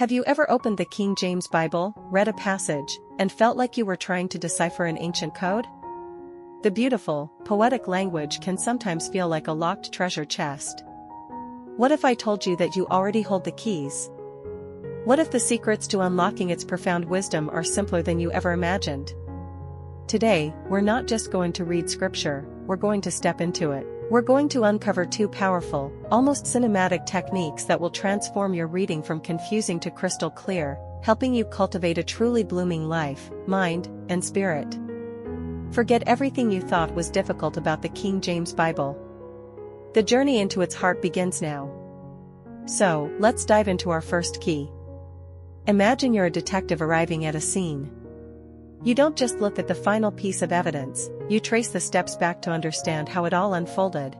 Have you ever opened the King James Bible, read a passage, and felt like you were trying to decipher an ancient code? The beautiful, poetic language can sometimes feel like a locked treasure chest. What if I told you that you already hold the keys? What if the secrets to unlocking its profound wisdom are simpler than you ever imagined? Today, we're not just going to read scripture, we're going to step into it. We're going to uncover two powerful, almost cinematic techniques that will transform your reading from confusing to crystal clear, helping you cultivate a truly blooming life, mind, and spirit. Forget everything you thought was difficult about the King James Bible. The journey into its heart begins now. So, let's dive into our first key. Imagine you're a detective arriving at a scene. You don't just look at the final piece of evidence, you trace the steps back to understand how it all unfolded.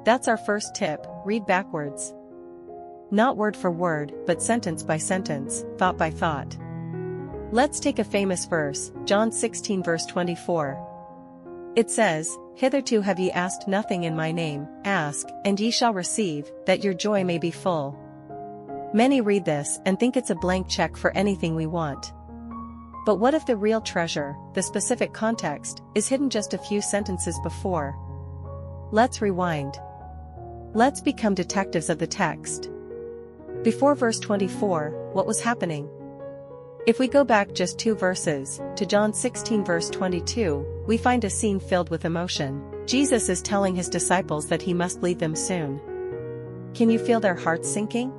That's our first tip: read backwards. Not word for word, but sentence by sentence, thought by thought. Let's take a famous verse, John 16 verse 24. It says, "Hitherto have ye asked nothing in my name, ask, and ye shall receive, that your joy may be full." Many read this and think it's a blank check for anything we want. But what if the real treasure, the specific context, is hidden just a few sentences before? Let's rewind. Let's become detectives of the text. Before verse 24, what was happening? If we go back just 2 verses, to John 16 verse 22, we find a scene filled with emotion. Jesus is telling his disciples that he must leave them soon. Can you feel their hearts sinking?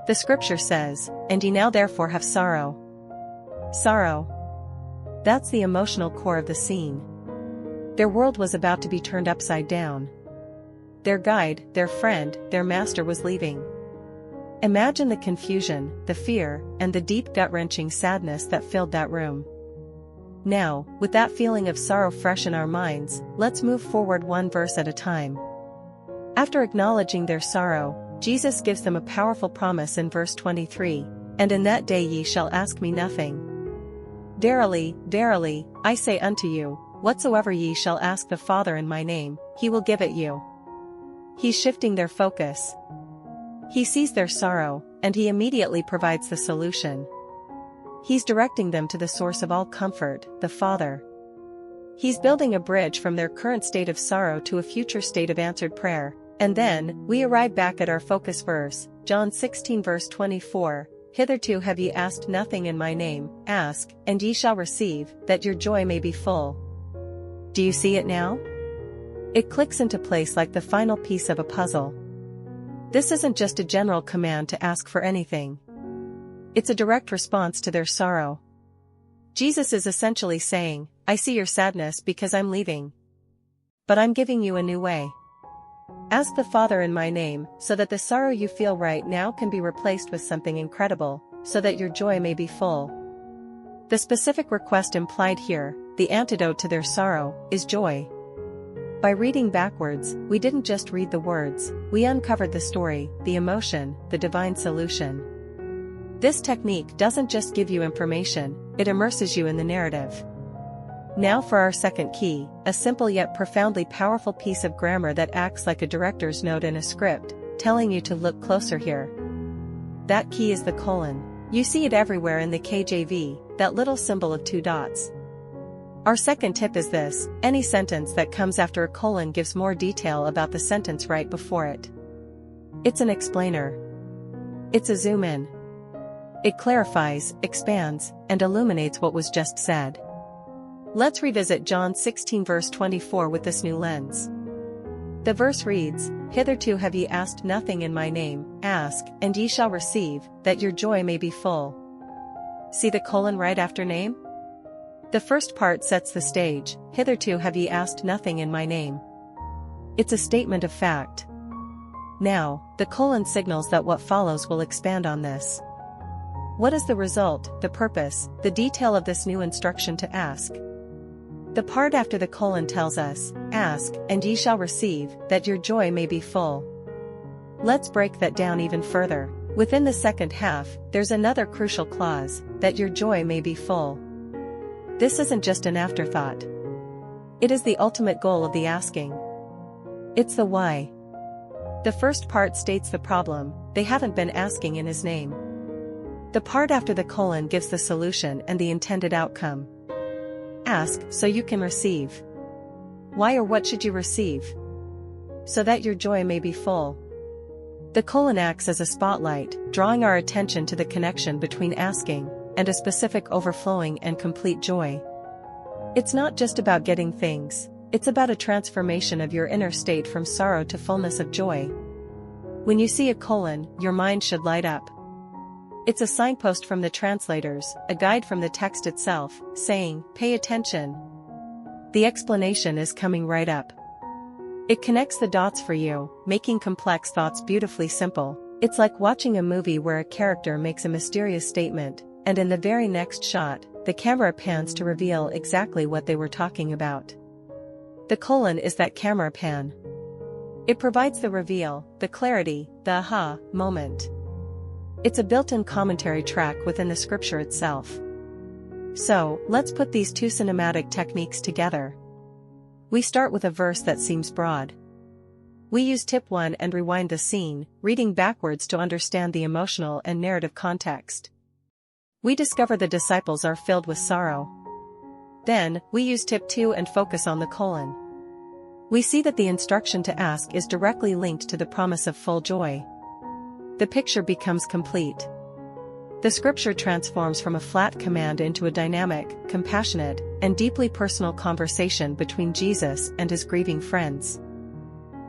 The scripture says, "And ye now therefore have sorrow." Sorrow. That's the emotional core of the scene. Their world was about to be turned upside down. Their guide, their friend, their master was leaving. Imagine the confusion, the fear, and the deep gut-wrenching sadness that filled that room. Now, with that feeling of sorrow fresh in our minds, let's move forward one verse at a time. After acknowledging their sorrow, Jesus gives them a powerful promise in verse 23, "And in that day ye shall ask me nothing. Verily, verily, I say unto you, whatsoever ye shall ask the Father in my name, he will give it you." He's shifting their focus. He sees their sorrow, and he immediately provides the solution. He's directing them to the source of all comfort, the Father. He's building a bridge from their current state of sorrow to a future state of answered prayer. And then, we arrive back at our focus verse, John 16 verse 24. "Hitherto have ye asked nothing in my name, ask, and ye shall receive, that your joy may be full." Do you see it now? It clicks into place like the final piece of a puzzle. This isn't just a general command to ask for anything. It's a direct response to their sorrow. Jesus is essentially saying, "I see your sadness because I'm leaving. But I'm giving you a new way. Ask the Father in my name, so that the sorrow you feel right now can be replaced with something incredible, so that your joy may be full." The specific request implied here, the antidote to their sorrow, is joy. By reading backwards, we didn't just read the words, we uncovered the story, the emotion, the divine solution. This technique doesn't just give you information, it immerses you in the narrative. Now for our second key, a simple yet profoundly powerful piece of grammar that acts like a director's note in a script, telling you to look closer here. That key is the colon. You see it everywhere in the KJV, that little symbol of 2 dots. Our second tip is this: any sentence that comes after a colon gives more detail about the sentence right before it. It's an explainer. It's a zoom in. It clarifies, expands, and illuminates what was just said. Let's revisit John 16 verse 24 with this new lens. The verse reads, "Hitherto have ye asked nothing in my name, ask, and ye shall receive, that your joy may be full." See the colon right after name? The first part sets the stage, "Hitherto have ye asked nothing in my name." It's a statement of fact. Now, the colon signals that what follows will expand on this. What is the result, the purpose, the detail of this new instruction to ask? The part after the colon tells us, "Ask, and ye shall receive, that your joy may be full." Let's break that down even further. Within the second half, there's another crucial clause, "that your joy may be full." This isn't just an afterthought. It is the ultimate goal of the asking. It's the why. The first part states the problem: they haven't been asking in his name. The part after the colon gives the solution and the intended outcome. Ask so you can receive. Why or what should you receive? So that your joy may be full. The colon acts as a spotlight, drawing our attention to the connection between asking and a specific overflowing and complete joy. It's not just about getting things, it's about a transformation of your inner state from sorrow to fullness of joy. When you see a colon, your mind should light up. It's a signpost from the translators, a guide from the text itself, saying, pay attention. The explanation is coming right up. It connects the dots for you, making complex thoughts beautifully simple. It's like watching a movie where a character makes a mysterious statement, and in the very next shot, the camera pans to reveal exactly what they were talking about. The colon is that camera pan. It provides the reveal, the clarity, the aha moment. It's a built-in commentary track within the scripture itself. So, let's put these two cinematic techniques together. We start with a verse that seems broad. We use tip 1 and rewind the scene, reading backwards to understand the emotional and narrative context. We discover the disciples are filled with sorrow. Then, we use tip 2 and focus on the colon. We see that the instruction to ask is directly linked to the promise of full joy. The picture becomes complete. The scripture transforms from a flat command into a dynamic, compassionate, and deeply personal conversation between Jesus and his grieving friends.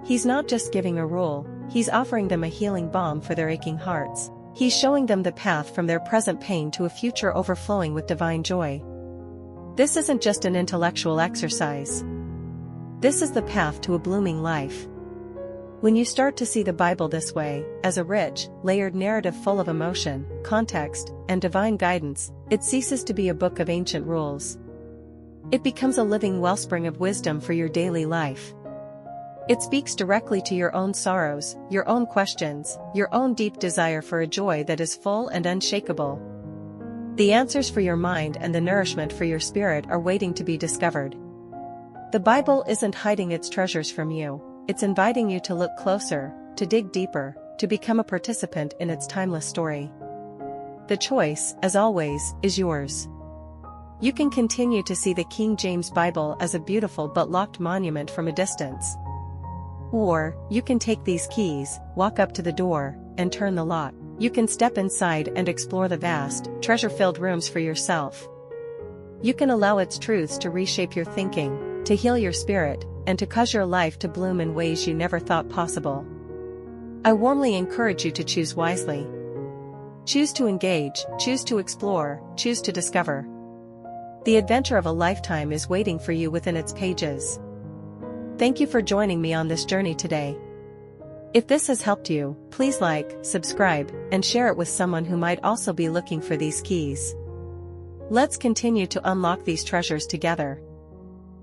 He's not just giving a rule, he's offering them a healing balm for their aching hearts. He's showing them the path from their present pain to a future overflowing with divine joy. This isn't just an intellectual exercise. This is the path to a blooming life. When you start to see the Bible this way, as a rich, layered narrative full of emotion, context, and divine guidance, it ceases to be a book of ancient rules. It becomes a living wellspring of wisdom for your daily life. It speaks directly to your own sorrows, your own questions, your own deep desire for a joy that is full and unshakable. The answers for your mind and the nourishment for your spirit are waiting to be discovered. The Bible isn't hiding its treasures from you. It's inviting you to look closer, to dig deeper, to become a participant in its timeless story. The choice, as always, is yours. You can continue to see the King James Bible as a beautiful but locked monument from a distance. Or, you can take these keys, walk up to the door, and turn the lock. You can step inside and explore the vast, treasure-filled rooms for yourself. You can allow its truths to reshape your thinking, to heal your spirit, and to cause your life to bloom in ways you never thought possible. I warmly encourage you to choose wisely. Choose to engage, choose to explore, choose to discover. The adventure of a lifetime is waiting for you within its pages. Thank you for joining me on this journey today. If this has helped you, please like, subscribe, and share it with someone who might also be looking for these keys. Let's continue to unlock these treasures together.